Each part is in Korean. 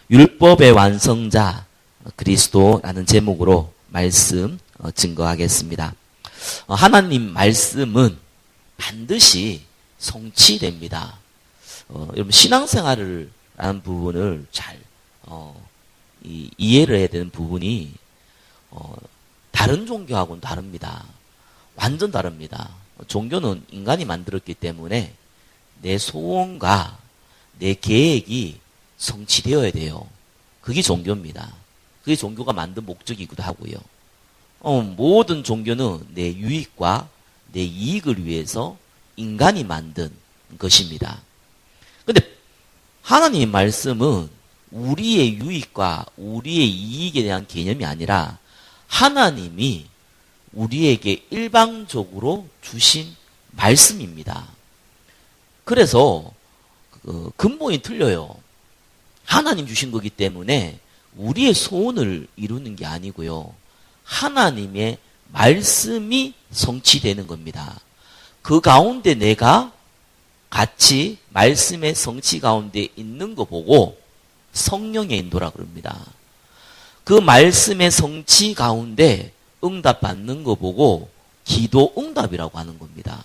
율법의 완성자 그리스도라는 제목으로 말씀 증거하겠습니다. 하나님 말씀은 반드시 성취됩니다. 여러분 신앙생활을 하는 부분을 잘 이해를 해야 되는 부분이 다른 종교하고는 다릅니다. 완전 다릅니다. 종교는 인간이 만들었기 때문에 내 소원과 내 계획이 성취되어야 돼요. 그게 종교입니다. 그게 종교가 만든 목적이기도 하고요. 모든 종교는 내 유익과 내 이익을 위해서 인간이 만든 것입니다. 근데 하나님의 말씀은 우리의 유익과 우리의 이익에 대한 개념이 아니라 하나님이 우리에게 일방적으로 주신 말씀입니다. 그래서 근본이 틀려요. 하나님 주신 거기 때문에 우리의 소원을 이루는 게 아니고요. 하나님의 말씀이 성취되는 겁니다. 그 가운데 내가 같이 말씀의 성취 가운데 있는 거 보고 성령의 인도라 그럽니다. 그 말씀의 성취 가운데 응답 받는 거 보고 기도 응답이라고 하는 겁니다.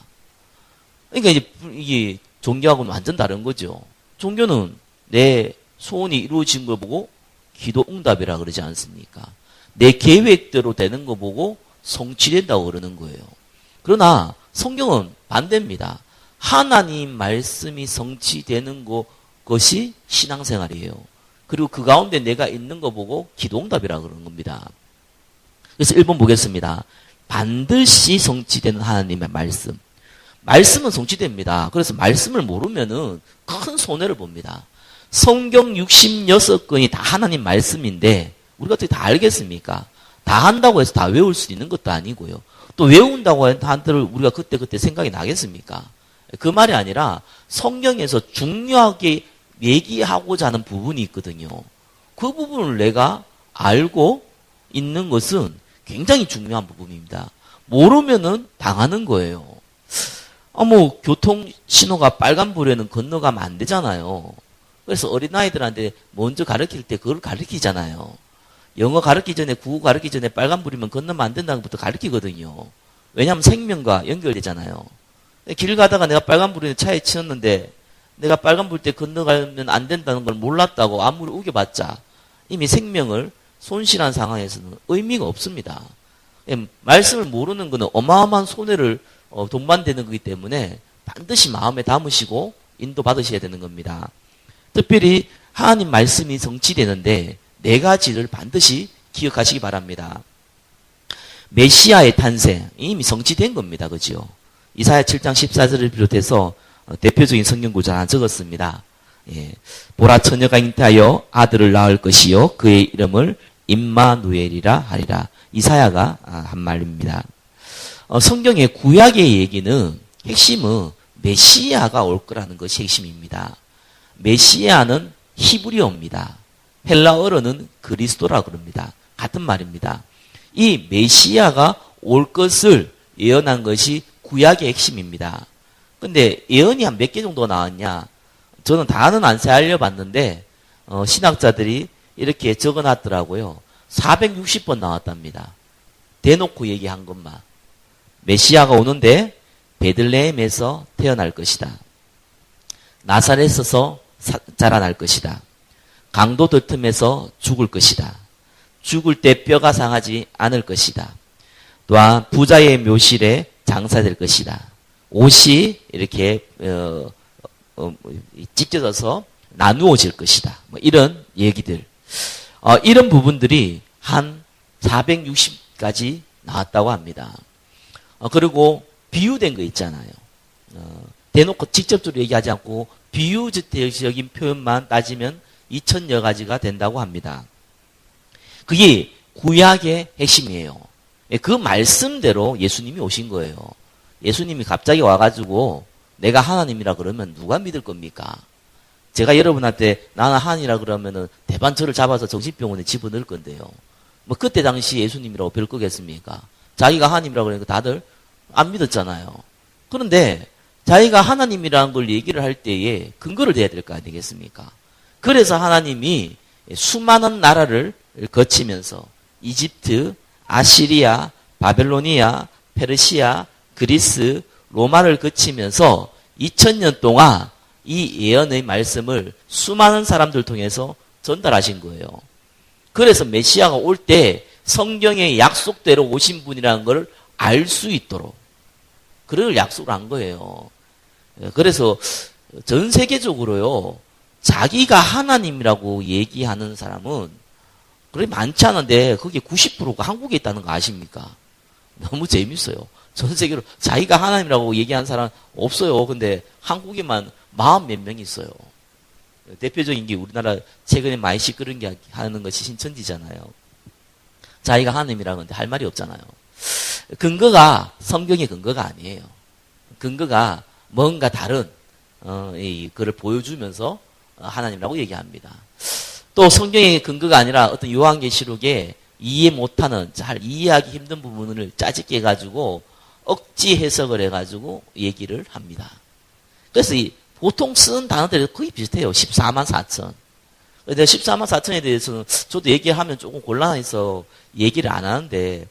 그러니까 이게 종교하고는 완전 다른 거죠. 종교는 내 소원이 이루어진 걸 보고 기도 응답이라 그러지 않습니까? 내 계획대로 되는 거 보고 성취된다고 그러는 거예요. 그러나 성경은 반대입니다. 하나님 말씀이 성취되는 것이 신앙생활이에요. 그리고 그 가운데 내가 있는 거 보고 기도 응답이라 그러는 겁니다. 그래서 1번 보겠습니다. 반드시 성취되는 하나님의 말씀. 말씀은 성취됩니다. 그래서 말씀을 모르면은 큰 손해를 봅니다. 성경 66권이 다 하나님 말씀인데 우리가 어떻게 다 알겠습니까? 다 한다고 해서 다 외울 수 있는 것도 아니고요. 또 외운다고 한들 우리가 그때 생각이 나겠습니까? 그 말이 아니라 성경에서 중요하게 얘기하고자 하는 부분이 있거든요. 그 부분을 내가 알고 있는 것은 굉장히 중요한 부분입니다. 모르면은 당하는 거예요. 교통신호가 빨간불에는 건너가면 안 되잖아요. 그래서 어린아이들한테 먼저 가르칠 때 그걸 가르치잖아요. 영어 가르치기 전에, 국어 가르치기 전에 빨간불이면 건너면 안 된다는 것부터 가르치거든요. 왜냐하면 생명과 연결되잖아요. 길 가다가 내가 빨간불에 차에 치였는데 내가 빨간불 때 건너가면 안 된다는 걸 몰랐다고 아무리 우겨봤자 이미 생명을 손실한 상황에서는 의미가 없습니다. 말씀을 모르는 것은 어마어마한 손해를 동반되는 거기 때문에 반드시 마음에 담으시고 인도받으셔야 되는 겁니다. 특별히 하나님 말씀이 성취되는데 4가지를 반드시 기억하시기 바랍니다. 메시아의 탄생, 이미 성취된 겁니다. 그죠? 이사야 7장 14절을 비롯해서 대표적인 성경 구절 하나 적었습니다. 보라 처녀가 잉태하여 아들을 낳을 것이요 그의 이름을 임마누엘이라 하리라. 이사야가 한 말입니다. 성경의 구약의 얘기는 핵심은 메시아가 올 거라는 것이 핵심입니다. 메시아는 히브리어입니다. 헬라어로는 그리스도라고 그럽니다. 같은 말입니다. 이 메시아가 올 것을 예언한 것이 구약의 핵심입니다. 근데 예언이 한 몇 개 정도 나왔냐? 저는 다는 안 세알려봤는데 신학자들이 이렇게 적어놨더라고요. 460번 나왔답니다. 대놓고 얘기한 것만. 메시아가 오는데 베들레헴에서 태어날 것이다. 나사렛에서 자라날 것이다. 강도들 틈에서 죽을 것이다. 죽을 때 뼈가 상하지 않을 것이다. 또한 부자의 묘실에 장사될 것이다. 옷이 이렇게 찢겨져서 나누어질 것이다. 이런 얘기들. 이런 부분들이 한 460까지 나왔다고 합니다. 그리고 비유된 거 있잖아요. 대놓고 직접적으로 얘기하지 않고 비유적인 표현만 따지면 2000여 가지가 된다고 합니다. 그게 구약의 핵심이에요. 그 말씀대로 예수님이 오신 거예요. 예수님이 갑자기 와가지고 내가 하나님이라 그러면 누가 믿을 겁니까? 제가 여러분한테 나는 하나님이라 그러면은 대반처를 잡아서 정신병원에 집어넣을 건데요. 그때 당시 예수님이라고 별 거겠습니까? 자기가 하나님이라 그러니까 다들 안 믿었잖아요. 그런데 자기가 하나님이라는 걸 얘기를 할 때에 근거를 대야 될 거 아니겠습니까? 그래서 하나님이 수많은 나라를 거치면서 이집트, 아시리아, 바벨로니아, 페르시아, 그리스, 로마를 거치면서 2000년 동안 이 예언의 말씀을 수많은 사람들 통해서 전달하신 거예요. 그래서 메시아가 올 때 성경의 약속대로 오신 분이라는 걸 알 수 있도록 그걸 약속을 한 거예요. 그래서 전 세계적으로요, 자기가 하나님이라고 얘기하는 사람은 그렇게 많지 않은데 그게 90%가 한국에 있다는 거 아십니까? 너무 재밌어요. 전 세계로 자기가 하나님이라고 얘기하는 사람 없어요. 근데 한국에만 40 몇 명 있어요. 대표적인 게 우리나라 최근에 많이 시끄러운 게 하는 것이 신천지잖아요. 자기가 하나님이라고 하는데 할 말이 없잖아요. 근거가 성경의 근거가 아니에요. 근거가 뭔가 다른 그걸 보여주면서 하나님이라고 얘기합니다. 또 성경의 근거가 아니라 어떤 요한계시록에 이해 못하는, 잘 이해하기 힘든 부분을 짜집게 해가지고 억지 해석을 해가지고 얘기를 합니다. 그래서 보통 쓰는 단어들이 거의 비슷해요. 14만 4천. 근데 14만 4천에 대해서는 저도 얘기하면 조금 곤란해서 얘기를 안 하는데,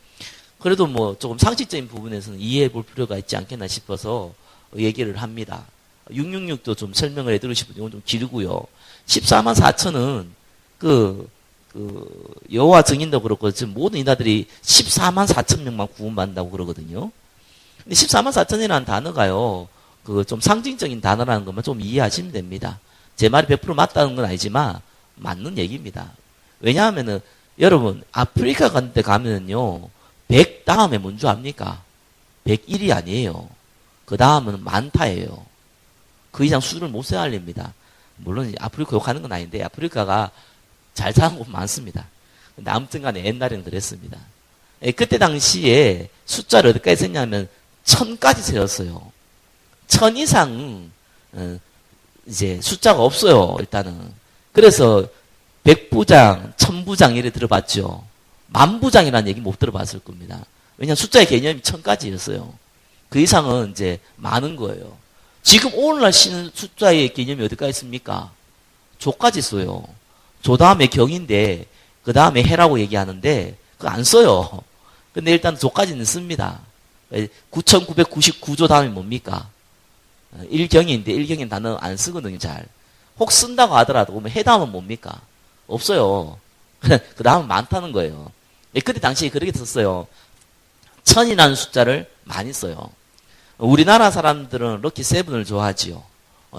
그래도 뭐 조금 상식적인 부분에서는 이해해 볼 필요가 있지 않겠나 싶어서 얘기를 합니다. 666도 좀 설명을 해 드리고 싶은데 이건 좀 길고요. 14만 4천은 여호와 증인도 그렇고 지금 모든 인자들이 14만 4천 명만 구원받는다고 그러거든요. 근데 14만 4천이라는 단어가요, 좀 상징적인 단어라는 것만 좀 이해하시면 됩니다. 제 말이 100% 맞다는 건 아니지만 맞는 얘기입니다. 왜냐하면은 여러분 아프리카 같은 데 가면은요, 100 다음에 뭔 줄 압니까? 101이 아니에요. 그 다음은 많다예요. 그 이상 수준을 못 세알립니다. 물론 아프리카 욕하는 건 아닌데 아프리카가 잘 사는 곳 많습니다. 근데 아무튼 간에 옛날에는 그랬습니다. 그때 당시에 숫자를 어디까지 셌냐면 1000까지 세웠어요. 1000 이상 이제 숫자가 없어요. 일단은. 그래서 100부장, 1000부장 이래 들어봤죠. 10,000부장이라는 얘기 못 들어봤을 겁니다. 왜냐하면 숫자의 개념이 1000까지였어요. 그 이상은 이제 많은 거예요. 지금 오늘날 쓰는 숫자의 개념이 어디까지 있습니까? 조까지 써요. 조 다음에 경인데 그 다음에 해라고 얘기하는데 그거 안 써요. 근데 일단 조까지는 씁니다. 9999조 다음에 뭡니까? 1경인데 1경인 단어 안 쓰거든요. 잘. 혹 쓴다고 하더라도 그러면 해 다음은 뭡니까? 없어요. 그 다음은 많다는 거예요. 그때 당시에 그렇게 썼어요. 1000이라는 숫자를 많이 써요. 우리나라 사람들은 럭키 세븐을 좋아하지요.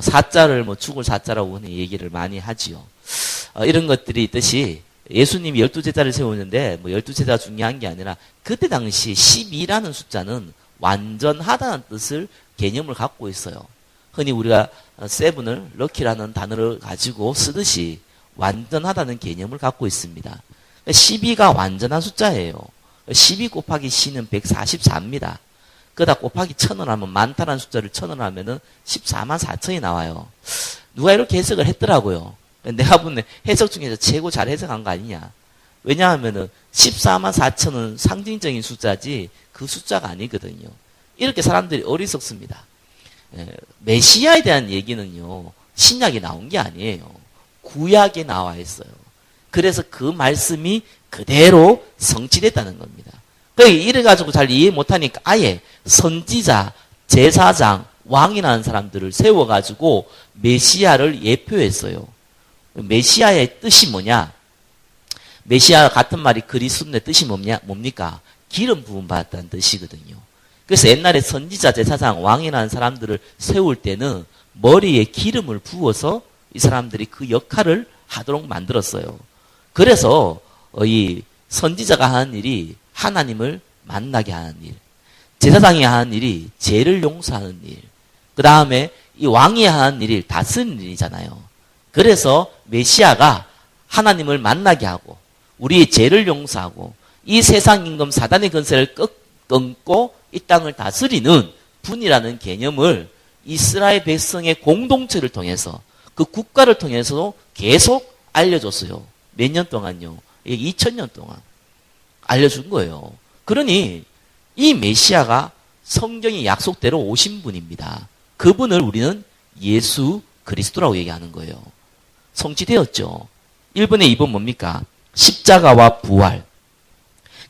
사자를 뭐 죽을 사자라고 얘기를 많이 하지요. 이런 것들이 있듯이 예수님이 12제자를 세우는데 뭐 12제자가 중요한 게 아니라 그때 당시 12라는 숫자는 완전하다는 뜻을 개념을 갖고 있어요. 흔히 우리가 세븐을 럭키라는 단어를 가지고 쓰듯이 완전하다는 개념을 갖고 있습니다. 12가 완전한 숫자예요. 12 곱하기 C는 144입니다. 그러다 곱하기 1000을 하면 많다는 숫자를 1000을 하면은 14만 4천이 나와요. 누가 이렇게 해석을 했더라고요. 내가 본 해석 중에서 최고 잘 해석한 거 아니냐. 왜냐하면은 14만 4천은 상징적인 숫자지 그 숫자가 아니거든요. 이렇게 사람들이 어리석습니다. 메시아에 대한 얘기는요, 신약에 나온 게 아니에요. 구약에 나와 있어요. 그래서 그 말씀이 그대로 성취됐다는 겁니다. 이래가지고 잘 이해 못하니까 아예 선지자, 제사장, 왕이라는 사람들을 세워가지고 메시아를 예표했어요. 메시아의 뜻이 뭐냐? 메시아 같은 말이 그리스도의 뜻이 뭡니까? 기름 부음 받았다는 뜻이거든요. 그래서 옛날에 선지자, 제사장, 왕이라는 사람들을 세울 때는 머리에 기름을 부어서 이 사람들이 그 역할을 하도록 만들었어요. 그래서 이 선지자가 하는 일이 하나님을 만나게 하는 일, 제사장이 하는 일이 죄를 용서하는 일, 그 다음에 이 왕이 하는 일이 다스리는 일이잖아요. 그래서 메시아가 하나님을 만나게 하고 우리의 죄를 용서하고 이 세상 임금 사단의 권세를 끊고 이 땅을 다스리는 분이라는 개념을 이스라엘 백성의 공동체를 통해서 그 국가를 통해서도 계속 알려줬어요. 몇 년 동안요? 2000년 동안 알려준 거예요. 그러니 이 메시아가 성경의 약속대로 오신 분입니다. 그분을 우리는 예수 그리스도라고 얘기하는 거예요. 성취되었죠. 1번에 2번 뭡니까? 십자가와 부활.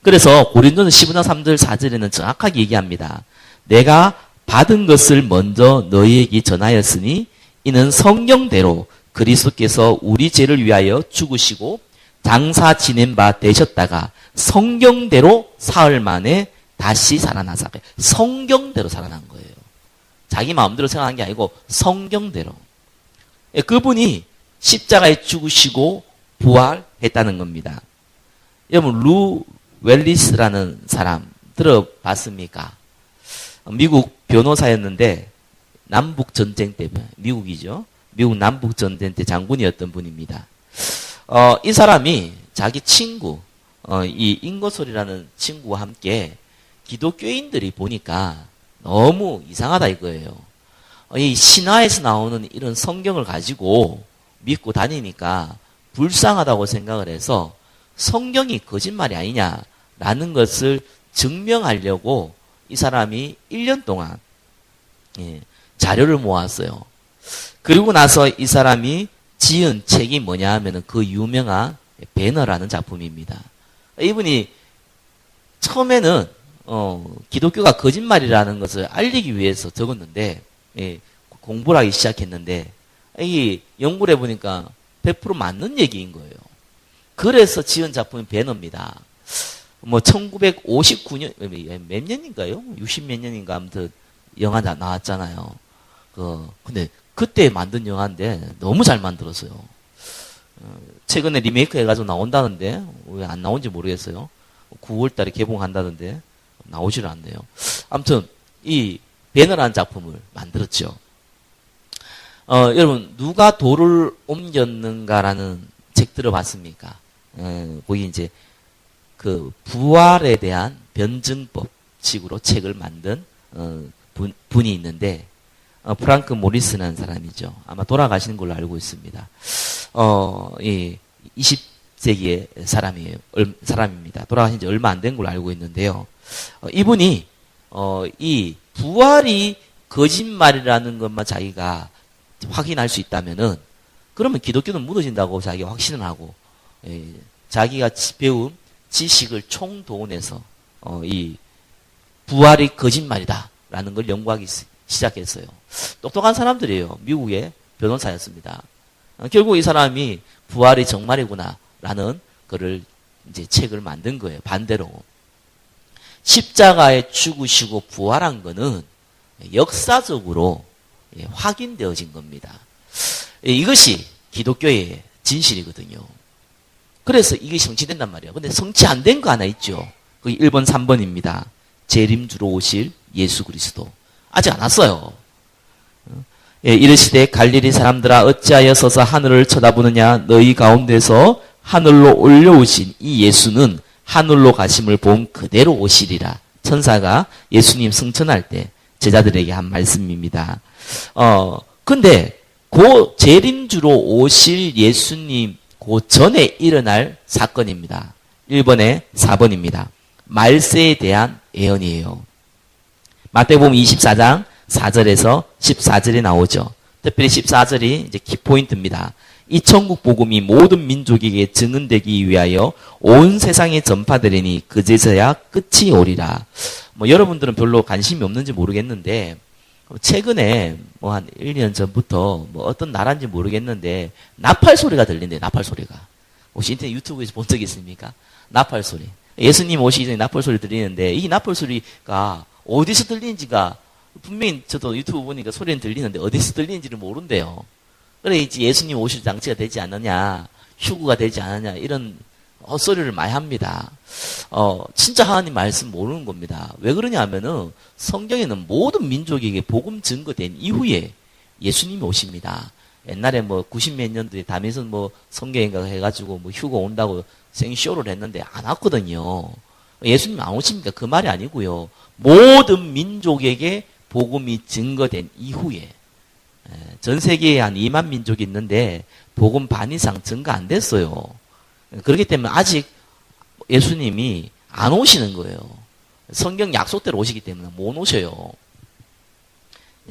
그래서 고린도전 15장 3절 4절에는 정확하게 얘기합니다. 내가 받은 것을 먼저 너희에게 전하였으니 이는 성경대로 그리스도께서 우리 죄를 위하여 죽으시고 장사 지낸 바 되셨다가 성경대로 사흘 만에 다시 살아나사. 성경대로 살아난 거예요. 자기 마음대로 생각한 게 아니고 성경대로. 그분이 십자가에 죽으시고 부활했다는 겁니다. 여러분 루 웰리스라는 사람 들어봤습니까? 미국 변호사였는데 남북전쟁 때 미국이죠. 미국 남북전쟁 때 장군이었던 분입니다. 이 사람이 자기 친구 이 인거솔이라는 친구와 함께 기독교인들이 보니까 너무 이상하다 이거예요. 이 신화에서 나오는 이런 성경을 가지고 믿고 다니니까 불쌍하다고 생각을 해서 성경이 거짓말이 아니냐라는 것을 증명하려고 이 사람이 1년 동안 자료를 모았어요. 그리고 나서 이 사람이 지은 책이 뭐냐 하면은 그 유명한 배너라는 작품입니다. 이분이 처음에는 기독교가 거짓말이라는 것을 알리기 위해서 적었는데 공부를 하기 시작했는데 이 연구를 해보니까 100% 맞는 얘기인 거예요. 그래서 지은 작품이 배너입니다. 1959년 몇 년인가요? 60몇 년인가 아무튼 영화 나왔잖아요. 근데 그때 만든 영화인데 너무 잘 만들었어요. 최근에 리메이크 해가지고 나온다는데 왜 안 나온지 모르겠어요. 9월달에 개봉한다는데 나오지를 않네요. 아무튼 이 배너라는 작품을 만들었죠. 여러분 누가 돌을 옮겼는가라는 책 들어봤습니까? 거기 이제 그 부활에 대한 변증법식으로 책을 만든 분이 있는데 프랑크 모리스라는 사람이죠. 아마 돌아가시는 걸로 알고 있습니다. 20세기의 사람입니다. 돌아가신 지 얼마 안 된 걸로 알고 있는데요. 이분이 이 부활이 거짓말이라는 것만 자기가 확인할 수 있다면은 그러면 기독교는 무너진다고 자기가 확신을 하고 자기가 배운 지식을 총동원해서 이 부활이 거짓말이다라는 걸 연구하기 시작했어요. 똑똑한 사람들이에요. 미국의 변호사였습니다. 결국 이 사람이 부활이 정말이구나라는 거를 이제 책을 만든 거예요. 반대로 십자가에 죽으시고 부활한 거는 역사적으로 확인되어진 겁니다. 이것이 기독교의 진실이거든요. 그래서 이게 성취된단 말이에요. 근데 성취 안 된 거 하나 있죠. 그게 1번, 3번입니다. 재림주로 오실 예수 그리스도. 아직 안 왔어요. 이르시되 갈릴리 사람들아 어찌하여 서서 하늘을 쳐다보느냐 너희 가운데서 하늘로 올려오신 이 예수는 하늘로 가심을 본 그대로 오시리라. 천사가 예수님 승천할 때 제자들에게 한 말씀입니다. 근데 그 재림주로 오실 예수님 그 전에 일어날 사건입니다. 1번에 4번입니다. 말세에 대한 예언이에요. 마태복음 24장 4절에서 14절에 나오죠. 특별히 14절이 이제 키포인트입니다. 이 천국 복음이 모든 민족에게 증언되기 위하여 온 세상에 전파되리니 그제서야 끝이 오리라. 여러분들은 별로 관심이 없는지 모르겠는데 최근에 한 1년 전부터 어떤 나라인지 모르겠는데 나팔 소리가 들린대요. 나팔 소리가. 혹시 인터넷 유튜브에서 본 적 있습니까? 나팔 소리. 예수님 오시기 전에 나팔 소리 들리는데 이 나팔 소리가 어디서 들리는지가 분명히 저도 유튜브 보니까 소리는 들리는데 어디서 들리는지를 모른대요. 그래 이제 예수님 오실 장치가 되지 않느냐, 휴구가 되지 않느냐 이런 헛소리를 많이 합니다. 진짜 하나님 말씀 모르는 겁니다. 왜 그러냐 하면은 성경에는 모든 민족에게 복음 증거된 이후에 예수님이 오십니다. 옛날에 90몇 년도에 다민선 성경인가 해가지고 휴거 온다고 생쇼를 했는데 안 왔거든요. 예수님 안 오십니까? 그 말이 아니고요. 모든 민족에게 복음이 증거된 이후에 전 세계에 한 2만 민족이 있는데 복음 반 이상 증거 안 됐어요. 그렇기 때문에 아직 예수님이 안 오시는 거예요. 성경 약속대로 오시기 때문에 못 오셔요.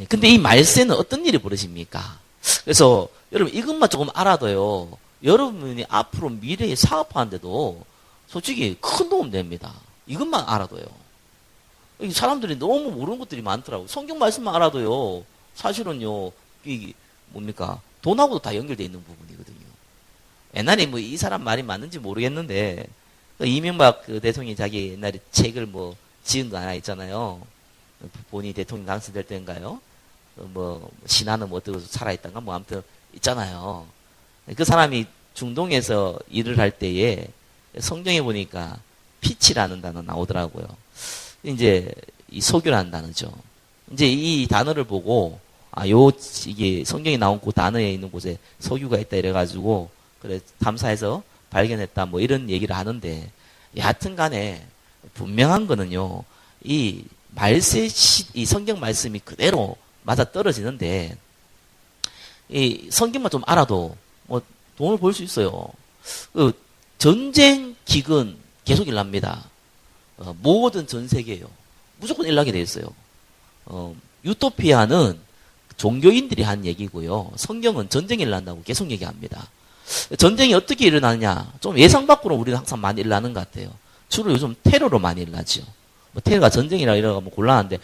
근데 이 말세는 어떤 일이 벌어집니까? 그래서 여러분 이것만 조금 알아도요. 여러분이 앞으로 미래에 사업하는데도 솔직히 큰 도움 됩니다. 이것만 알아도요. 사람들이 너무 모르는 것들이 많더라고요. 성경 말씀만 알아도요. 사실은요. 이 뭡니까? 돈하고도 다 연결되어 있는 부분이거든요. 옛날에 뭐 이 사람 말이 맞는지 모르겠는데 이명박 그 대통령이 자기 옛날에 책을 뭐 지은 거 하나 있잖아요. 본인이 대통령 당선될 때인가요? 뭐 신하는 뭐 어떻게 살아있던가 뭐 아무튼 있잖아요. 그 사람이 중동에서 일을 할 때에 성경에 보니까 피치라는 단어 나오더라고요. 이제 이 소교라는 단어죠. 이제 이 단어를 보고 이게 성경에 나온 그 단어에 있는 곳에 소교가 있다 이래가지고 그래 탐사해서 발견했다 뭐 이런 얘기를 하는데 여하튼간에 분명한 거는요. 이 성경 말씀이 그대로 맞아 떨어지는데 이 성경만 좀 알아도 뭐 돈을 벌 수 있어요. 그 전쟁 기근 계속 일납니다. 모든 전 세계요. 무조건 일나게 돼 있어요. 유토피아는 종교인들이 한 얘기고요. 성경은 전쟁이 일난다고 계속 얘기합니다. 전쟁이 어떻게 일어나느냐? 좀 예상 밖으로 우리는 항상 많이 일어나는 것 같아요. 주로 요즘 테러로 많이 일어나죠. 뭐 테러가 전쟁이라 이러면 곤란한데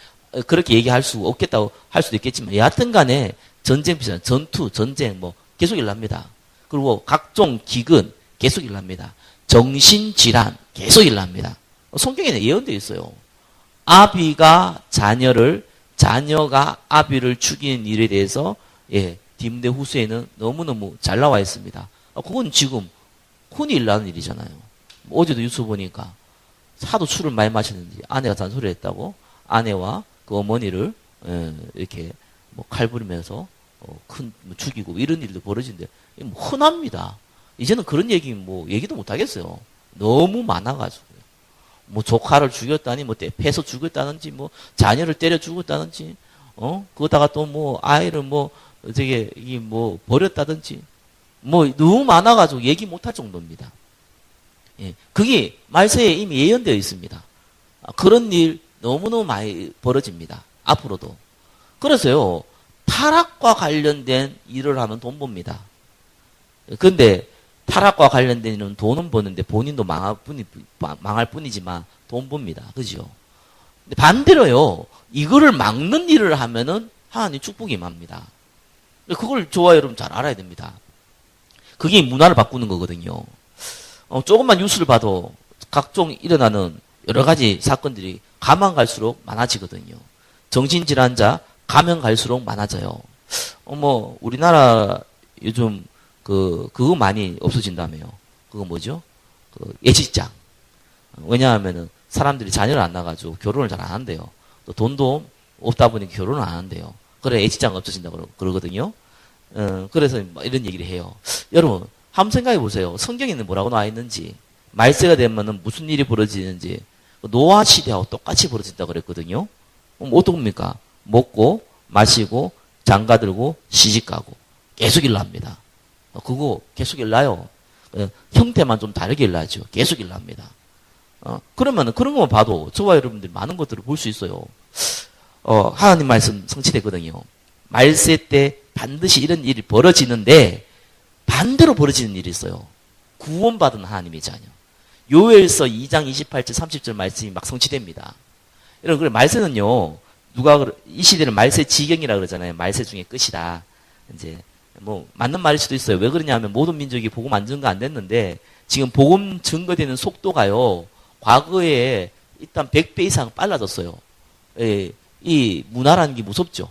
그렇게 얘기할 수 없겠다고 할 수도 있겠지만 여하튼 간에 전쟁 비슷한 전투, 전쟁 뭐 계속 일납니다. 그리고 각종 기근 계속 일납니다. 정신질환 계속 일납니다. 성경에는 예언되어 있어요. 자녀가 아비를 죽이는 일에 대해서 디모데 후서에는 너무너무 잘 나와 있습니다. 그건 지금 흔히 일어나는 일이잖아요. 어제도 뉴스 보니까 하도 술을 많이 마셨는지 아내가 잔소리를 했다고 아내와 그 어머니를 이렇게 뭐 칼 부리면서 죽이고 이런 일도 벌어진대. 뭐 흔합니다. 이제는 그런 얘기도 못 하겠어요. 너무 많아가지고요. 뭐 조카를 죽였다니 뭐 패서 죽였다는지 뭐 자녀를 때려 죽였다는지 그거다가 또 뭐 아이를 뭐 되게 뭐 버렸다든지 뭐 너무 많아가지고 얘기 못할 정도입니다. 그게 말세에 이미 예언되어 있습니다. 그런 일 너무너무 많이 벌어집니다. 앞으로도. 그래서요 타락과 관련된 일을 하면 돈 법니다. 근데 타락과 관련된 일은 돈은 버는데 본인도 망할 뿐이지만 돈 법니다. 그죠? 근데 반대로요 이거를 막는 일을 하면은 하나님 축복이 임합니다. 그걸 저와 여러분 잘 알아야 됩니다. 그게 문화를 바꾸는 거거든요. 조금만 뉴스를 봐도 각종 일어나는 여러 가지 사건들이 가면 갈수록 많아지거든요. 정신질환자 가면 갈수록 많아져요. 우리나라 요즘 그거 많이 없어진다며요. 그거 뭐죠? 예식장. 왜냐하면은 사람들이 자녀를 안 낳아가지고 결혼을 잘 안 한대요. 또 돈도 없다 보니까 결혼을 안 한대요. 그래 예식장 없어진다고 그러거든요. 그래서 이런 얘기를 해요. 여러분 한번 생각해 보세요. 성경에는 뭐라고 나와 있는지 말세가 되면은 무슨 일이 벌어지는지 노아 시대하고 똑같이 벌어진다고 그랬거든요. 어떻습니까? 먹고 마시고 장가들고 시집가고 계속 일납니다. 그거 계속 일나요. 형태만 좀 다르게 일나죠. 계속 일납니다. 그러면 그런 것만 봐도 저와 여러분들이 많은 것들을 볼 수 있어요. 하나님 말씀 성취되거든요. 말세 때 반드시 이런 일이 벌어지는데 반대로 벌어지는 일이 있어요. 구원받은 하나님의 자녀. 요엘서 2장 28절 30절 말씀이 막 성취됩니다. 여러분 말세는요. 이 시대는 말세 지경이라 그러잖아요. 말세 중에 끝이다. 이제 뭐 맞는 말일 수도 있어요. 왜 그러냐면 모든 민족이 복음 안 증거 안 됐는데 지금 복음 증거되는 속도가요. 과거에 일단 100배 이상 빨라졌어요. 이 문화라는 게 무섭죠.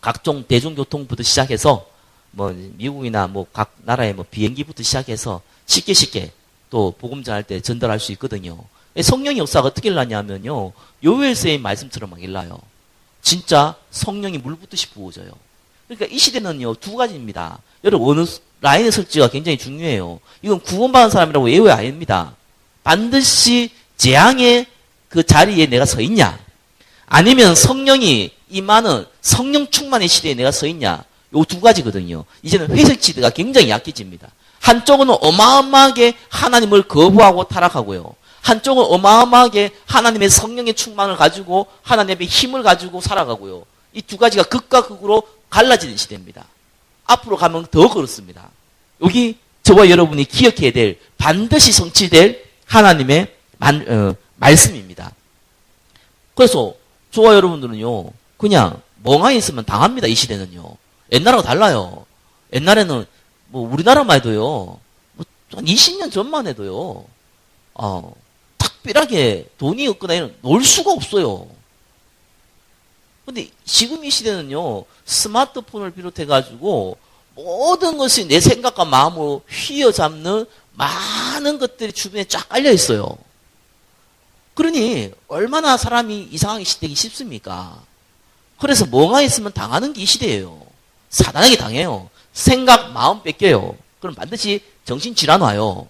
각종 대중교통부터 시작해서 뭐 미국이나 뭐 각 나라의 뭐 비행기부터 시작해서 쉽게 또 복음 전할 때 전달할 수 있거든요. 성령의 역사가 어떻게 일어나냐면요. 요엘서의 말씀처럼 막 일어나요. 진짜 성령이 물 붓듯이 부어져요. 그러니까 이 시대는요. 두 가지입니다. 여러분 어느 라인에 설지가 굉장히 중요해요. 이건 구원받은 사람이라고 예외 아닙니다. 반드시 재앙의 그 자리에 내가 서 있냐 아니면 성령이 임하는 성령 충만의 시대에 내가 서 있냐 요 두 가지거든요. 이제는 회색지대가 굉장히 약해집니다. 한쪽은 어마어마하게 하나님을 거부하고 타락하고요. 한쪽은 어마어마하게 하나님의 성령의 충만을 가지고 하나님의 힘을 가지고 살아가고요. 이 두 가지가 극과 극으로 갈라지는 시대입니다. 앞으로 가면 더 그렇습니다. 여기 저와 여러분이 기억해야 될, 반드시 성취될 하나님의 말씀입니다. 그래서 저와 여러분들은요, 그냥 멍하니 있으면 당합니다. 이 시대는요. 옛날하고 달라요. 옛날에는 뭐 우리나라만 해도요, 한 20년 전만 해도요, 특별하게 돈이 없거나 이런 놀 수가 없어요. 근데 지금 이 시대는요, 스마트폰을 비롯해가지고 모든 것이 내 생각과 마음으로 휘어잡는 많은 것들이 주변에 쫙 깔려 있어요. 그러니 얼마나 사람이 이상하게 되기 쉽습니까? 그래서 멍하니 있으면 당하는 게 이 시대예요. 사단에게 당해요. 생각, 마음 뺏겨요. 그럼 반드시 정신질환 와요.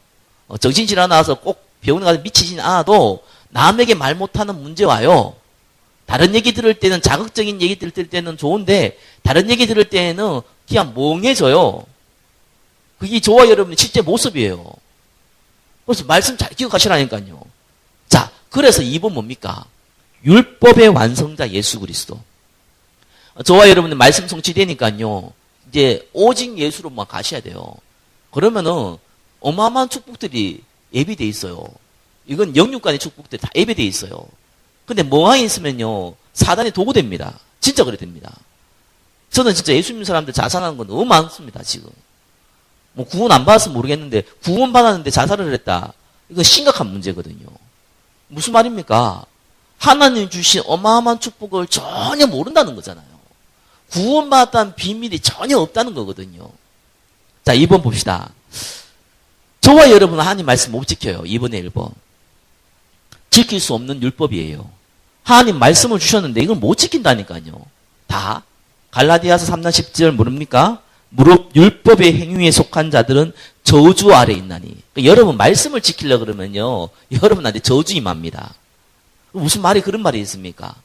정신질환 와서 꼭 병원에 가서 미치진 않아도 남에게 말 못하는 문제 와요. 다른 얘기 들을 때는, 자극적인 얘기 들을 때는 좋은데 다른 얘기 들을 때는 그냥 멍해져요. 그게 저와 여러분의 실제 모습이에요. 그래서 말씀 잘 기억하시라니까요. 자, 그래서 2번 뭡니까? 율법의 완성자 예수 그리스도. 저와 여러분의 말씀 성취되니까요, 이제 오직 예수로만 가셔야 돼요. 그러면은 어마어마한 축복들이 예비돼 있어요. 이건 영육간의 축복들이 다 예비돼 있어요. 근데 멍하니 있으면요, 사단이 도구됩니다. 진짜 그래 됩니다. 저는 진짜 예수 믿는 사람들 자살하는 건 너무 많습니다, 지금. 뭐 구원 안 받았으면 모르겠는데 구원 받았는데 자살을 했다. 이건 심각한 문제거든요. 무슨 말입니까? 하나님 주신 어마어마한 축복을 전혀 모른다는 거잖아요. 구원받았다는 비밀이 전혀 없다는 거거든요. 자, 2번 봅시다. 저와 여러분은 하나님 말씀 못 지켜요. 2번에 1번. 지킬 수 없는 율법이에요. 하나님 말씀을 주셨는데 이걸 못 지킨다니까요. 다. 갈라디아서 3장 10절 모릅니까? 무릇 율법의 행위에 속한 자들은 저주 아래 있나니. 그러니까 여러분 말씀을 지키려고 그러면요, 여러분한테 저주 임합니다. 무슨 말이 그런 말이 있습니까?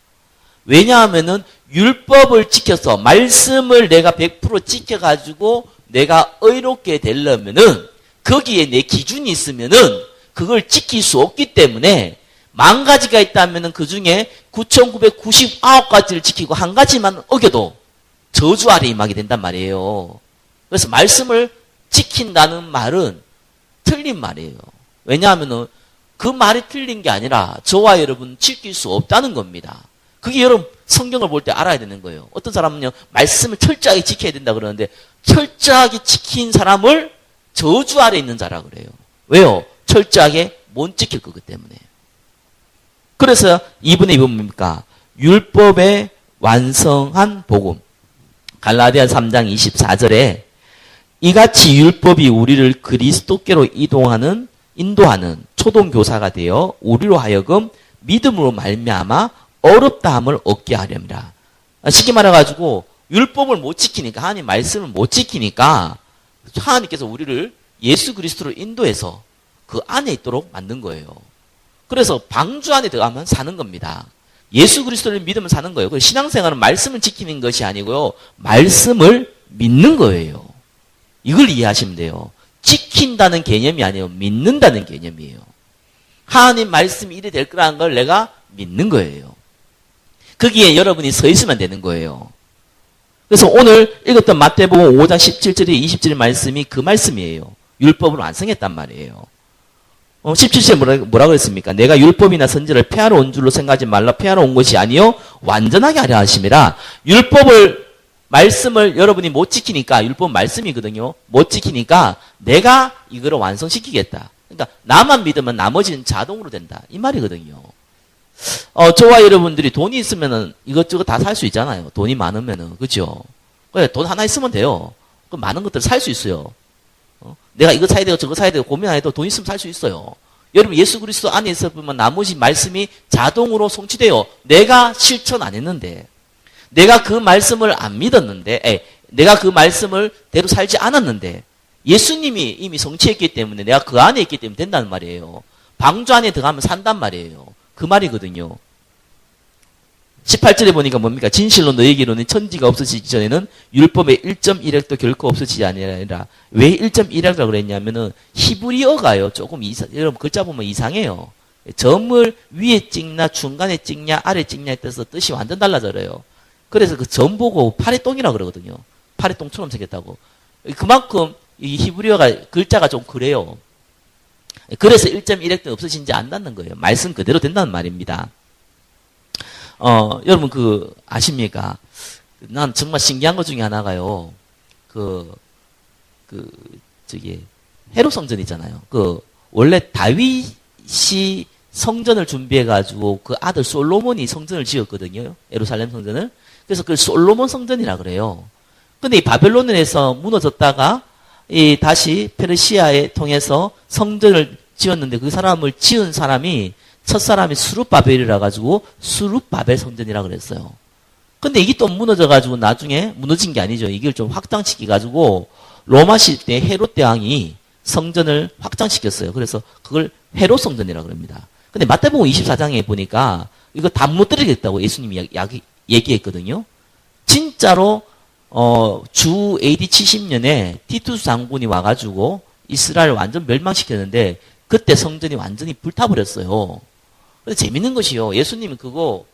왜냐하면은 율법을 지켜서 말씀을 내가 100% 지켜가지고 내가 의롭게 되려면은 거기에 내 기준이 있으면은 그걸 지킬 수 없기 때문에 10,000가지가 있다면은 그 중에 9,999가지를 지키고 한 가지만 어겨도 저주 아래 임하게 된단 말이에요. 그래서 말씀을 지킨다는 말은 틀린 말이에요. 왜냐하면은 그 말이 틀린 게 아니라 저와 여러분 지킬 수 없다는 겁니다. 그게 여러분 성경을 볼 때 알아야 되는 거예요. 어떤 사람은요, 말씀을 철저하게 지켜야 된다 그러는데 철저하게 지킨 사람을 저주 아래 있는 자라 그래요. 왜요? 철저하게 못 지킬 거기 때문에. 그래서 2분의 2번 뭡니까? 율법의 완성한 복음. 갈라디아 3장 24절에 이같이 율법이 우리를 그리스도께로 인도하는 초동교사가 되어 우리로 하여금 믿음으로 말미암아 어렵다함을 얻게 하렵니다. 쉽게 말해가지고 율법을 못 지키니까, 하나님 말씀을 못 지키니까 하나님께서 우리를 예수 그리스도로 인도해서 그 안에 있도록 만든 거예요. 그래서 방주 안에 들어가면 사는 겁니다. 예수 그리스도를 믿으면 사는 거예요. 신앙생활은 말씀을 지키는 것이 아니고요, 말씀을 믿는 거예요. 이걸 이해하시면 돼요. 지킨다는 개념이 아니에요. 믿는다는 개념이에요. 하나님 말씀이 이래 될 거라는 걸 내가 믿는 거예요. 거기에 여러분이 서 있으면 되는 거예요. 그래서 오늘 읽었던 마태복음 5장 17절에 20절의 말씀이 그 말씀이에요. 율법을 완성했단 말이에요. 17절에 뭐라 그랬습니까? 내가 율법이나 선지를 폐하러 온 줄로 생각하지 말라. 폐하러 온 것이 아니요 완전하게 하려 하심이라. 말씀을 여러분이 못 지키니까, 율법 말씀이거든요. 못 지키니까 내가 이거를 완성시키겠다. 그러니까 나만 믿으면 나머지는 자동으로 된다. 이 말이거든요. 저와 여러분들이 돈이 있으면은 이것저것 다 살 수 있잖아요. 돈이 많으면은. 그죠? 그래, 돈 하나 있으면 돼요. 그럼 많은 것들을 살 수 있어요. 내가 이거 사야 되고 저거 사야 되고 고민 안 해도 돈 있으면 살 수 있어요. 여러분 예수 그리스도 안에 있어 보면 나머지 말씀이 자동으로 성취돼요. 내가 실천 안 했는데, 내가 그 말씀을 안 믿었는데, 내가 그 말씀을 대로 살지 않았는데 예수님이 이미 성취했기 때문에 내가 그 안에 있기 때문에 된다는 말이에요. 방주 안에 들어가면 산단 말이에요. 그 말이거든요. 18절에 보니까 뭡니까? 진실로 너에게로는 천지가 없어지기 전에는 율법의 1.1획도 결코 없어지지 아니라. 왜 1.1획이라고 그랬냐면은 히브리어가요, 조금 여러분 글자 보면 이상해요. 점을 위에 찍나 중간에 찍냐 아래 찍냐에 따라서 뜻이 완전 달라져요. 그래서 그 점 보고 파래똥이라고 그러거든요. 파래똥처럼 생겼다고. 그만큼 이 히브리어가 글자가 좀 그래요. 그래서 1.1획도 없어진지 안 닿는 거예요. 말씀 그대로 된다는 말입니다. 여러분 아십니까? 난 정말 신기한 것 중에 하나가요. 헤롯 성전 있잖아요. 원래 다윗이 성전을 준비해가지고 그 아들 솔로몬이 성전을 지었거든요. 예루살렘 성전을. 그래서 그 솔로몬 성전이라 그래요. 근데 이 바벨론에서 무너졌다가 다시 페르시아에 통해서 성전을 지었는데 그 사람을 지은 사람이 첫 사람이 수룹바벨이라 가지고 수룹바벨 성전이라 그랬어요. 근데 이게 또 무너져가지고 나중에 무너진 게 아니죠. 이걸 좀 확장시켜가지고 로마 시대 헤롯 대왕이 성전을 확장시켰어요. 그래서 그걸 헤롯 성전이라고 합니다. 근데 마태복음 24장에 보니까 이거 다 무너뜨리겠다고 예수님이 얘기했거든요. 진짜로 주 AD 70년에 티투스 장군이 와가지고 이스라엘 완전 멸망시켰는데 그때 성전이 완전히 불타버렸어요. 근데 재밌는 것이요. 예수님은 그거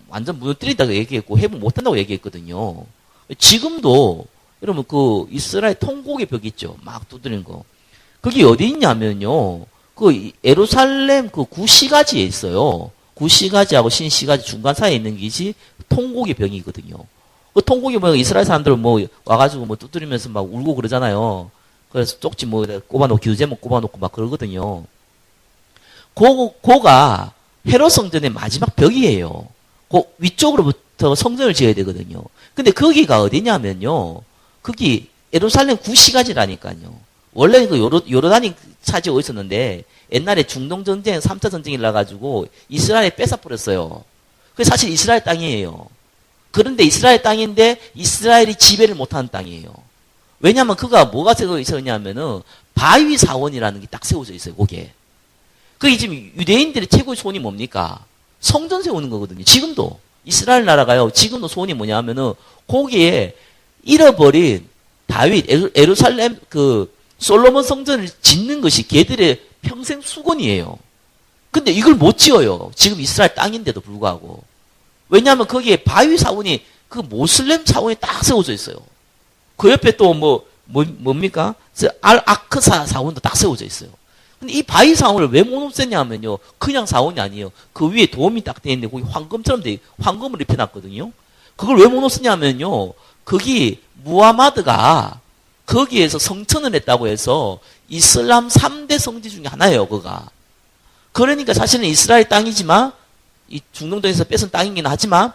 완전 무너뜨린다고 얘기했고 회복 못한다고 얘기했거든요. 지금도 여러분 이스라엘 통곡의 벽 있죠. 막 두드리는 거. 그게 어디 있냐면요. 예루살렘 구시가지에 있어요. 구시가지하고 신시가지 중간 사이에 있는 것이 통곡의 벽이거든요. 그 통곡의 벽 이스라엘 사람들 와가지고 두드리면서 막 울고 그러잖아요. 그래서 쪽지 꼽아놓고 기도제목 꼽아놓고 막 그러거든요. 그거가 헤롯 성전의 마지막 벽이에요. 그 위쪽으로부터 성전을 지어야 되거든요. 근데 거기가 어디냐면요. 거기 예루살렘 구시가지라니까요. 원래 요르단이 차지하고 있었는데 옛날에 중동 전쟁, 3차 전쟁이 일어나가지고 이스라엘에 뺏어버렸어요. 그게 사실 이스라엘 땅이에요. 그런데 이스라엘 땅인데 이스라엘이 지배를 못하는 땅이에요. 왜냐하면 그가 뭐가 세워져 있었냐면은 바위 사원이라는 게 딱 세워져 있어요. 거기에. 그게 지금 유대인들의 최고의 소원이 뭡니까? 성전 세우는 거거든요. 지금도 이스라엘 나라가요. 지금도 소원이 뭐냐면은 거기에 잃어버린 다윗 예루살렘 솔로몬 성전을 짓는 것이 걔들의 평생 수건이에요. 근데 이걸 못 지어요. 지금 이스라엘 땅인데도 불구하고. 왜냐하면 거기에 바위 사원이 모슬렘 사원이 딱 세워져 있어요. 그 옆에 또 뭡니까? 알-아크사 사원도 딱 세워져 있어요. 근데 이 바위 사원을 왜 못 없앴냐면요. 그냥 사원이 아니에요. 그 위에 도움이 딱 돼 있는데 거기 황금처럼 황금을 입혀놨거든요. 그걸 왜 못 없앴냐면요. 거기 무하마드가 거기에서 성천을 했다고 해서 이슬람 3대 성지 중에 하나예요, 그가. 그러니까 사실은 이스라엘 땅이지만, 이 중동도에서 뺏은 땅이긴 하지만,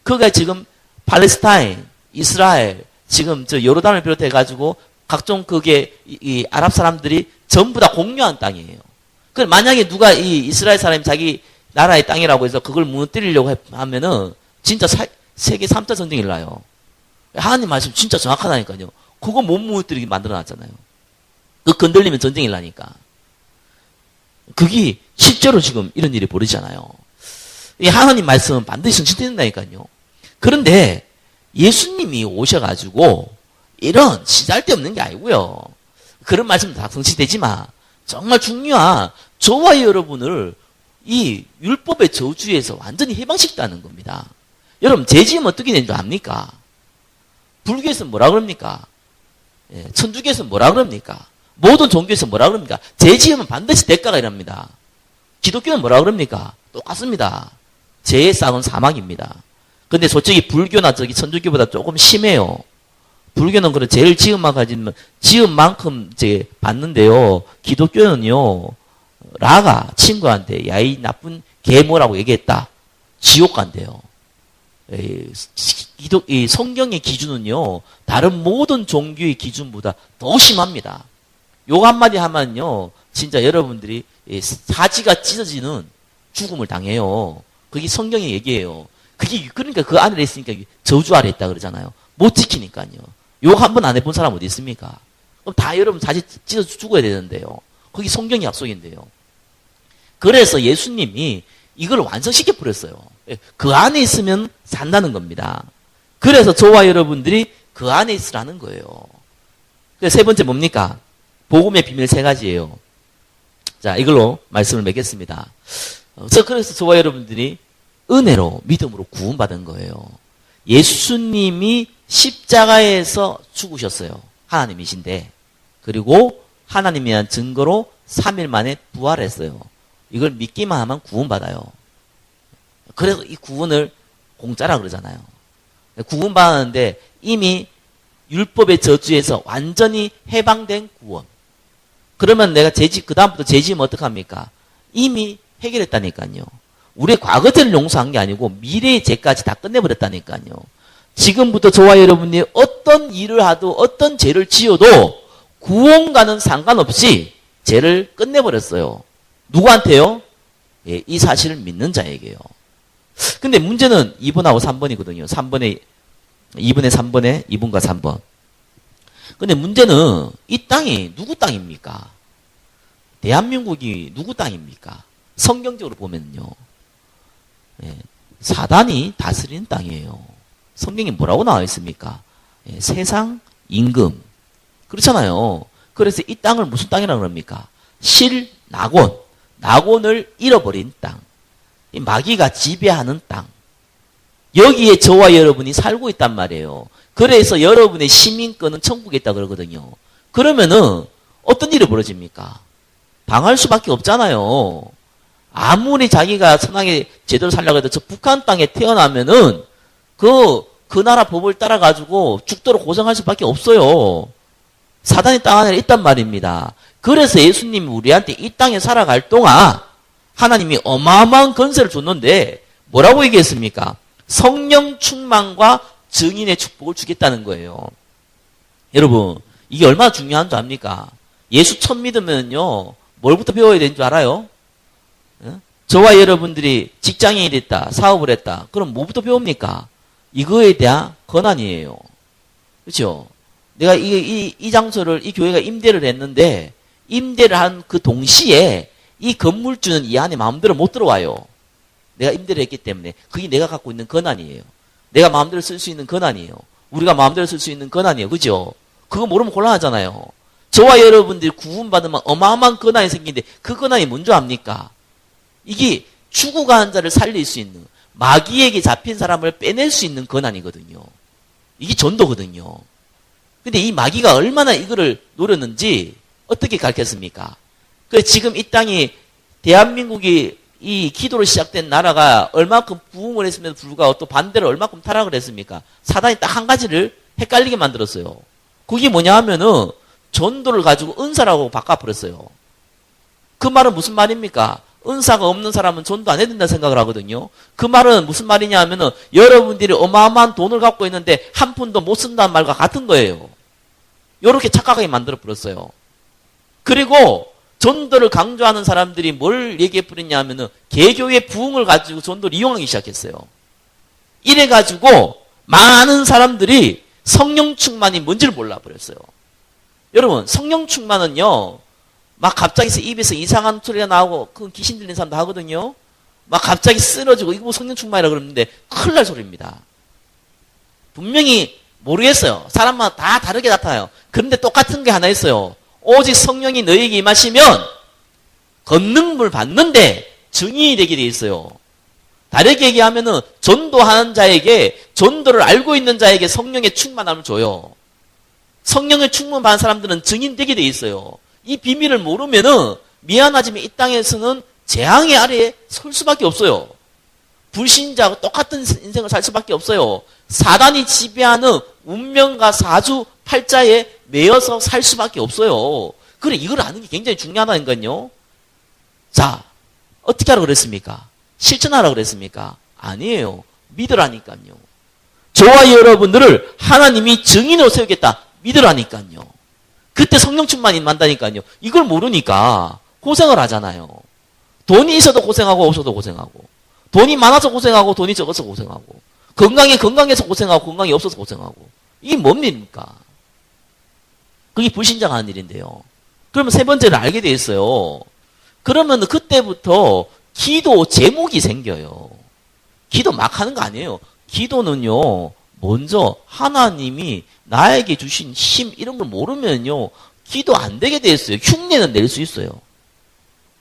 그가 지금 팔레스타인, 이스라엘, 지금 요르단을 비롯해가지고 각종 이 아랍 사람들이 전부 다 공유한 땅이에요. 만약에 누가 이 이스라엘 사람이 자기 나라의 땅이라고 해서 그걸 무너뜨리려고 하면은 진짜 세계 3차 전쟁이 일어나요. 하나님 말씀 진짜 정확하다니까요. 그거 못 무너뜨리게 만들어놨잖아요. 건들리면 전쟁이 나니까. 그게 실제로 지금 이런 일이 벌어지잖아요. 이 하나님 말씀은 반드시 성취된다니까요. 그런데 예수님이 오셔가지고 이런 시잘데없는 게 아니고요. 그런 말씀도 다 성취되지만 정말 중요한 저와 여러분을 이 율법의 저주에서 완전히 해방시켰다는 겁니다. 여러분 죄 지으면 어떻게 되는 줄 압니까? 불교에서는 뭐라 그럽니까? 천주교에서는 뭐라 그럽니까? 모든 종교에서 뭐라 그럽니까? 죄 지으면 반드시 대가가 일어납니다. 기독교는 뭐라 그럽니까? 똑같습니다. 죄의 싹은 사망입니다. 근데 솔직히 불교나 천주교보다 조금 심해요. 불교는 그런 죄를 지은 만큼 이제 받는데요. 기독교는요, 라가 친구한테 야, 이 나쁜 계모라고 얘기했다. 지옥 간대요. 이 성경의 기준은요, 다른 모든 종교의 기준보다 더 심합니다. 욕 한마디 하면요, 진짜 여러분들이 사지가 찢어지는 죽음을 당해요. 그게 성경의 얘기예요. 그러니까 그 안에 있으니까 저주 아래 있다 그러잖아요. 못 지키니까요. 욕 한 번 안 해본 사람 어디 있습니까? 그럼 다 여러분 사지 찢어 죽어야 되는데요. 그게 성경의 약속인데요. 그래서 예수님이 이걸 완성시켜 버렸어요. 그 안에 있으면 산다는 겁니다. 그래서 저와 여러분들이 그 안에 있으라는 거예요. 세 번째 뭡니까? 복음의 비밀 3가지예요. 자, 이걸로 말씀을 맺겠습니다. 그래서 저와 여러분들이 은혜로 믿음으로 구원받은 거예요. 예수님이 십자가에서 죽으셨어요. 하나님이신데 그리고 하나님에 대한 증거로 3일 만에 부활했어요. 이걸 믿기만 하면 구원받아요. 그래서 이 구원을 공짜라 그러잖아요. 구원받았는데 이미 율법의 저주에서 완전히 해방된 구원. 그러면 내가 그다음부터 죄지으면 어떡합니까? 이미 해결했다니까요. 우리의 과거 죄를 용서한 게 아니고 미래의 죄까지 다 끝내버렸다니까요. 지금부터 저와 여러분이 어떤 일을 하도 어떤 죄를 지어도 구원과는 상관없이 죄를 끝내버렸어요. 누구한테요? 예, 이 사실을 믿는 자에게요. 근데 문제는 2번하고 3번이거든요. 2번에 3번에 2번과 3번. 근데 문제는 이 땅이 누구 땅입니까? 대한민국이 누구 땅입니까? 성경적으로 보면요. 예, 사단이 다스리는 땅이에요. 성경에 뭐라고 나와 있습니까? 예, 세상, 임금. 그렇잖아요. 그래서 이 땅을 무슨 땅이라고 합니까? 낙원. 낙원을 잃어버린 땅. 이 마귀가 지배하는 땅. 여기에 저와 여러분이 살고 있단 말이에요. 그래서 여러분의 시민권은 천국에 있다 그러거든요. 그러면은 어떤 일이 벌어집니까? 당할 수밖에 없잖아요. 아무리 자기가 선하게 제대로 살려고 해도 저 북한 땅에 태어나면은 그 나라 법을 따라가지고 죽도록 고생할 수밖에 없어요. 사단이 땅 안에 있단 말입니다. 그래서 예수님이 우리한테 이 땅에 살아갈 동안 하나님이 어마어마한 건세를 줬는데 뭐라고 얘기했습니까? 성령 충만과 증인의 축복을 주겠다는 거예요. 여러분, 이게 얼마나 중요한 줄 압니까? 예수 처음 믿으면요, 뭘부터 배워야 되는 줄 알아요? 저와 여러분들이 직장인이 됐다, 사업을 했다. 그럼 뭐부터 배웁니까? 이거에 대한 권한이에요. 그렇죠? 내가 이 장소를, 이 교회가 임대를 했는데, 임대를 한 그 동시에 이 건물주는 이 안에 마음대로 못 들어와요. 내가 임대를 했기 때문에. 그게 내가 갖고 있는 권한이에요. 내가 마음대로 쓸 수 있는 권한이에요. 우리가 마음대로 쓸 수 있는 권한이에요. 그죠? 그거 모르면 곤란하잖아요. 저와 여러분들이 구원받으면 어마어마한 권한이 생기는데 그 권한이 뭔지 압니까? 이게 죽어가는 자를 살릴 수 있는, 마귀에게 잡힌 사람을 빼낼 수 있는 권한이거든요. 이게 전도거든요. 근데 이 마귀가 얼마나 이거를 노렸는지 어떻게 가르쳤습니까? 그래서 지금 이 땅이, 대한민국이 이 기도로 시작된 나라가 얼마큼 부흥을 했음에도 불구하고 또 반대로 얼마큼 타락을 했습니까? 사단이 딱 한 가지를 헷갈리게 만들었어요. 그게 뭐냐 하면은 전도를 가지고 은사라고 바꿔버렸어요. 그 말은 무슨 말입니까? 은사가 없는 사람은 전도 안 해야 된다 생각을 하거든요. 그 말은 무슨 말이냐 하면은 여러분들이 어마어마한 돈을 갖고 있는데 한 푼도 못 쓴다는 말과 같은 거예요. 이렇게 착각하게 만들어버렸어요. 그리고 전도를 강조하는 사람들이 뭘 얘기해 버렸냐 하면은 개교의 부흥을 가지고 전도를 이용하기 시작했어요. 이래가지고 많은 사람들이 성령 충만이 뭔지를 몰라버렸어요. 여러분, 성령 충만은요, 막 갑자기 입에서 이상한 소리가 나오고 그 귀신 들린 사람도 하거든요. 막 갑자기 쓰러지고 이거 뭐 성령 충만이라고 그러는데 큰일 날 소리입니다. 분명히 모르겠어요. 사람마다 다 다르게 나타나요. 그런데 똑같은 게 하나 있어요. 오직 성령이 너에게 임하시면 권능을 받는데 증인이 되게 돼 있어요. 다르게 얘기하면은 전도하는 자에게, 전도를 알고 있는 자에게 성령의 충만함을 줘요. 성령의 충만한 사람들은 증인 되게 돼 있어요. 이 비밀을 모르면은 미안하지만 이 땅에서는 재앙의 아래에 설 수밖에 없어요. 불신자하고 똑같은 인생을 살 수밖에 없어요. 사단이 지배하는 운명과 사주팔자에 매여서 살 수밖에 없어요. 그래, 이걸 아는 게 굉장히 중요하다니까요. 자, 어떻게 하라고 그랬습니까? 실천하라고 그랬습니까? 아니에요. 믿으라니까요. 저와 여러분들을 하나님이 증인으로 세우겠다. 믿으라니까요. 그때 성령 충만이 만다니까요. 이걸 모르니까 고생을 하잖아요. 돈이 있어도 고생하고 없어도 고생하고, 돈이 많아서 고생하고 돈이 적어서 고생하고, 건강해서 고생하고 건강이 없어서 고생하고. 이게 뭡니까? 그게 불신자가 하는 일인데요. 그러면 세 번째를 알게 돼 있어요. 그러면 그때부터 기도 제목이 생겨요. 기도 막 하는 거 아니에요. 기도는요, 먼저 하나님이 나에게 주신 힘 이런 걸 모르면요, 기도 안 되게 돼 있어요. 흉내는 낼 수 있어요.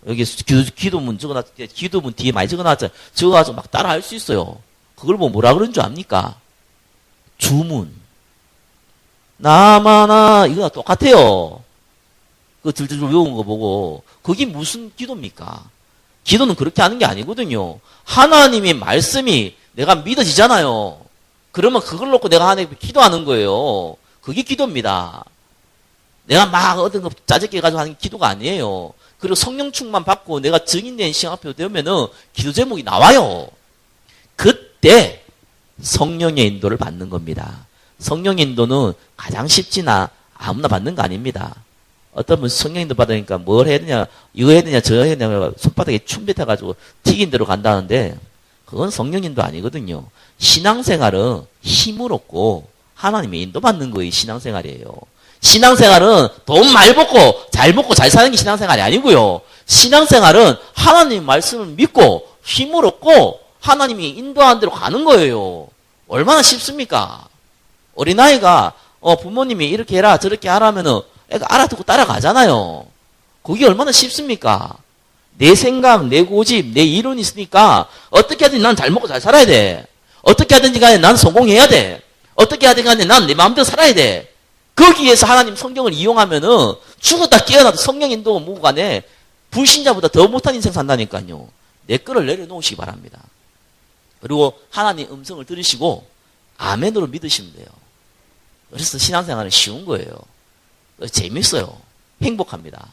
여기 기도문 적어놨을 기도문 뒤에 많이 적어놨잖아요. 적어가지고 막 따라 할 수 있어요. 그걸 뭐 뭐라 그런 줄 압니까? 주문. 나마나 이거랑 똑같아요. 그 들들들 외운 거 보고 그게 무슨 기도입니까? 기도는 그렇게 하는 게 아니거든요. 하나님의 말씀이 내가 믿어지잖아요. 그러면 그걸 놓고 내가 하나님께 기도하는 거예요. 그게 기도입니다. 내가 막 어떤 거 짜증게 가지고 하는 게 기도가 아니에요. 그리고 성령 충만 받고 내가 증인된 시험 앞에 되면은 기도 제목이 나와요. 그때 성령의 인도를 받는 겁니다. 성령의 인도는 가장 쉽지나 아무나 받는 거 아닙니다. 어떤 분 성령 인도 받으니까 뭘 해야 되냐, 이거 해야 되냐, 저거 해야 되냐, 손바닥에 춤 뱉어가지고 튀긴 대로 간다는데 그건 성령 인도 아니거든요. 신앙생활은 힘을 얻고 하나님의 인도 받는 거예요. 신앙생활이에요. 신앙생활은 돈 많이 벌고 잘 먹고 잘 사는 게 신앙생활이 아니고요. 신앙생활은 하나님 말씀을 믿고 힘을 얻고 하나님이 인도하는 대로 가는 거예요. 얼마나 쉽습니까? 어린아이가 부모님이 이렇게 해라 저렇게 하라면은 애가 알아듣고 따라가잖아요. 그게 얼마나 쉽습니까? 내 생각, 내 고집, 내 이론이 있으니까 어떻게 하든지 난 잘 먹고 잘 살아야 돼. 어떻게 하든지 간에 난 성공해야 돼. 어떻게 하든지 간에 난 내 마음대로 살아야 돼. 거기에서 하나님 성경을 이용하면은 죽었다 깨어나도 성령 인도가 뭐고 간에 불신자보다 더 못한 인생 산다니까요. 내 거를 내려놓으시기 바랍니다. 그리고 하나님 음성을 들으시고 아멘으로 믿으시면 돼요. 그래서 신앙생활은 쉬운 거예요. 재밌어요. 행복합니다.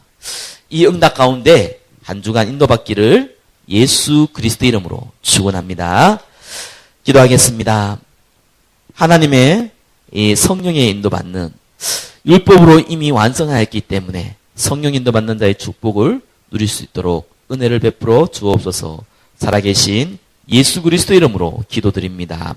이 응답 가운데 한 주간 인도받기를 예수 그리스도 이름으로 축원합니다. 기도하겠습니다. 하나님의 이 성령의 인도받는 율법으로 이미 완성하였기 때문에 성령 인도받는 자의 축복을 누릴 수 있도록 은혜를 베풀어 주옵소서. 살아계신 예수 그리스도 이름으로 기도드립니다.